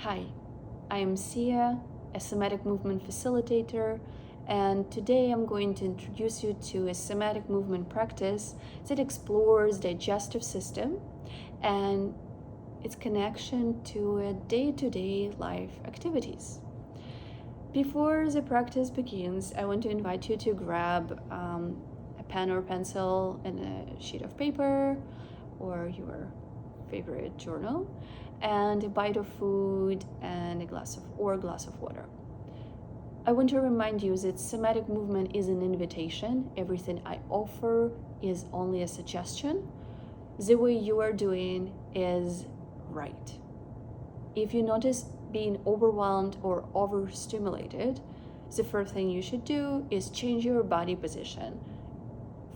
Hi, I am Sia, a somatic movement facilitator, and today I'm going to introduce you to a somatic movement practice that explores digestive system and its connection to a day-to-day life activities. Before the practice begins, I want to invite you to grab a pen or pencil and a sheet of paper or your favorite journal and a bite of food and a glass of water. I want to remind you that somatic movement is an invitation. Everything I offer is only a suggestion. The way you are doing is right. If you notice being overwhelmed or overstimulated, the first thing you should do is change your body position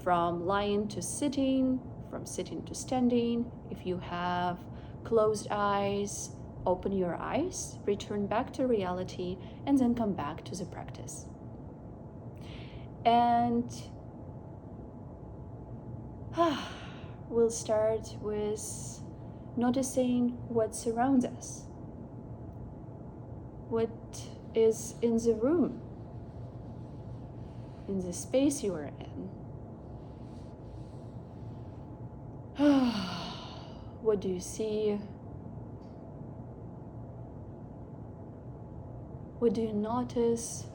from lying to sitting, from sitting to standing. If you have closed eyes, open your eyes, return back to reality, and then come back to the practice. And we'll start with noticing what surrounds us. What is in the room, in the space you are in? What do you see? What do you notice?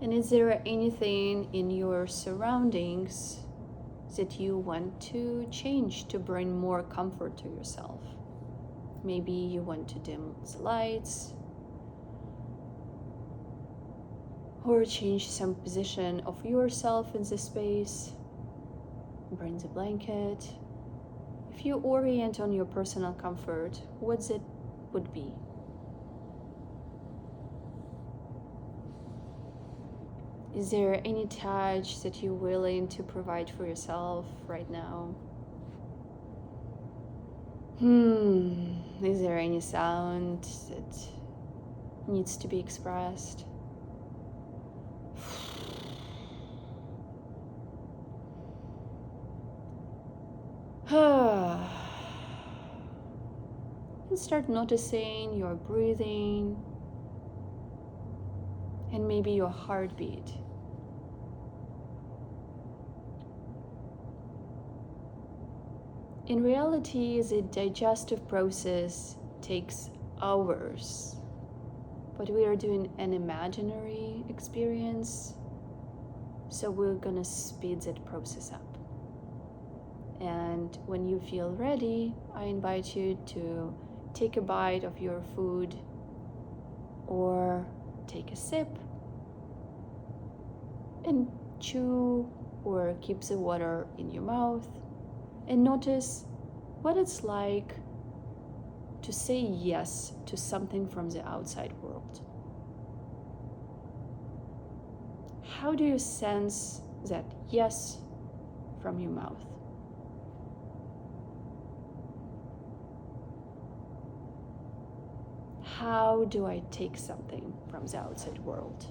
And is there anything in your surroundings that you want to change to bring more comfort to yourself? Maybe you want to dim the lights or change some position of yourself in the space. Bring the blanket. If you orient on your personal comfort, what it would be? Is there any touch that you're willing to provide for yourself right now? Is there any sound that needs to be expressed? And start noticing your breathing and maybe your heartbeat. In reality, the digestive process takes hours, but we are doing an imaginary experience, so we're gonna speed that process up. And when you feel ready, I invite you to take a bite of your food or take a sip and chew or keep the water in your mouth and notice what it's like to say yes to something from the outside world. How do you sense that yes from your mouth? How do I take something from the outside world?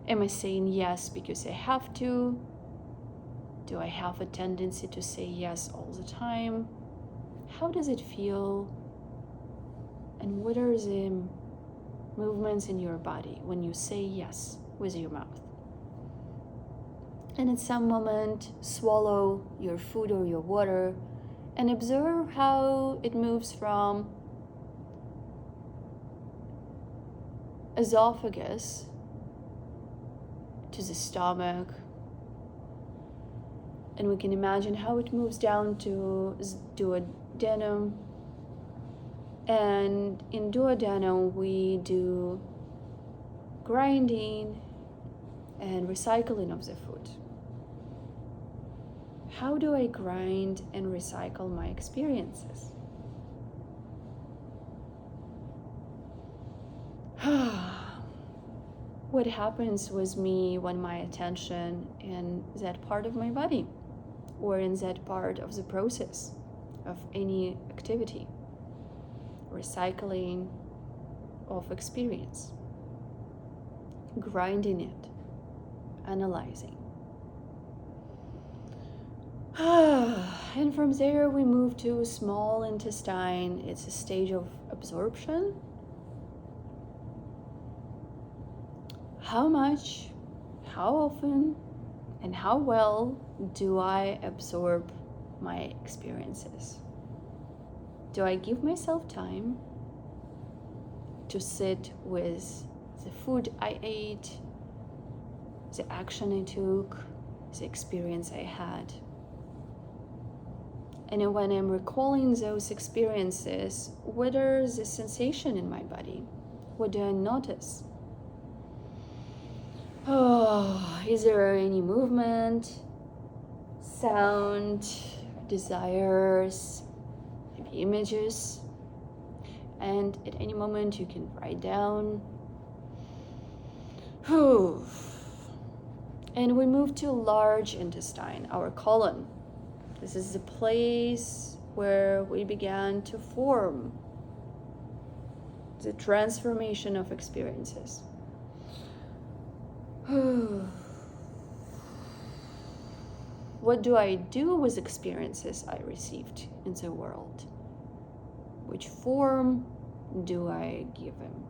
Am I saying yes because I have to? Do I have a tendency to say yes all the time? How does it feel? And what are the movements in your body when you say yes with your mouth? And at some moment, swallow your food or your water and observe how it moves from esophagus to the stomach, and we can imagine how it moves down to duodenum, and in duodenum we do grinding and recycling of the food. How do I grind and recycle my experiences? What happens with me when my attention in that part of my body or in that part of the process of any activity, recycling of experience, grinding it, analyzing? And from there we move to small intestine. It's a stage of absorption. How much, how often, and how well do I absorb my experiences? Do I give myself time to sit with the food I ate, the action I took, the experience I had? And when I'm recalling those experiences, what are the sensation in my body? What do I notice? Oh, is there any movement, sound, desires, maybe images? And at any moment you can write down. And we move to large intestine, our colon. This is the place where we began to form the transformation of experiences. What do I do with experiences I received in the world? Which form do I give them?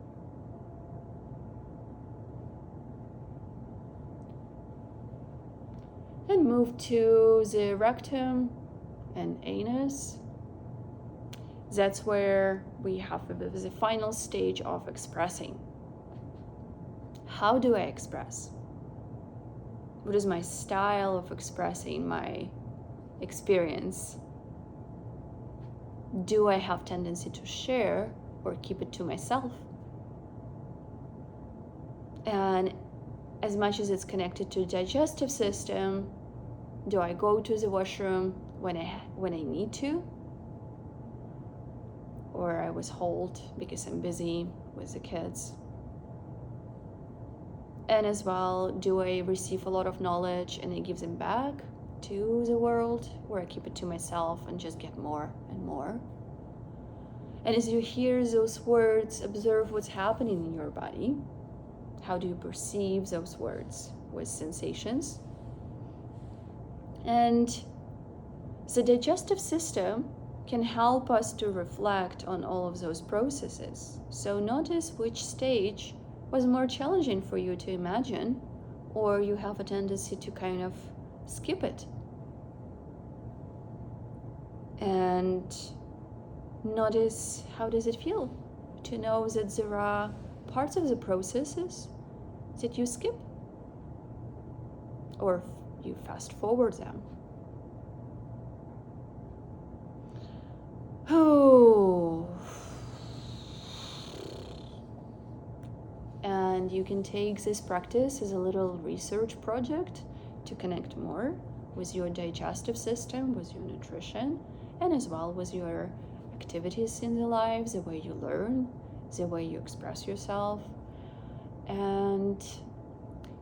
And move to the rectum and anus. That's where we have the final stage of expressing. How do I express? What is my style of expressing my experience? Do I have tendency to share or keep it to myself? And as much as it's connected to the digestive system, do I go to the washroom when I need to? Or I withhold because I'm busy with the kids? And as well, do I receive a lot of knowledge and I give them back to the world, or I keep it to myself and just get more and more? And as you hear those words, observe what's happening in your body. How do you perceive those words with sensations? And the digestive system can help us to reflect on all of those processes. So notice which stage was more challenging for you to imagine, or you have a tendency to kind of skip it. And notice, how does it feel to know that there are parts of the processes that you skip, or you fast forward them. And you can take this practice as a little research project to connect more with your digestive system, with your nutrition, and as well with your activities in the life, the way you learn, the way you express yourself. And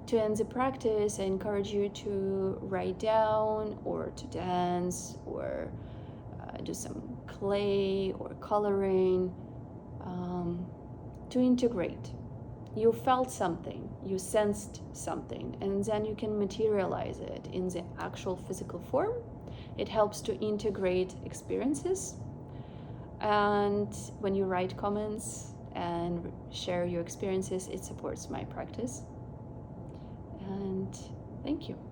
to end the practice, I encourage you to write down or to dance or do some clay or coloring to integrate. You felt something, you sensed something, and then you can materialize it in the actual physical form. It helps to integrate experiences. And when you write comments and share your experiences, it supports my practice. And thank you.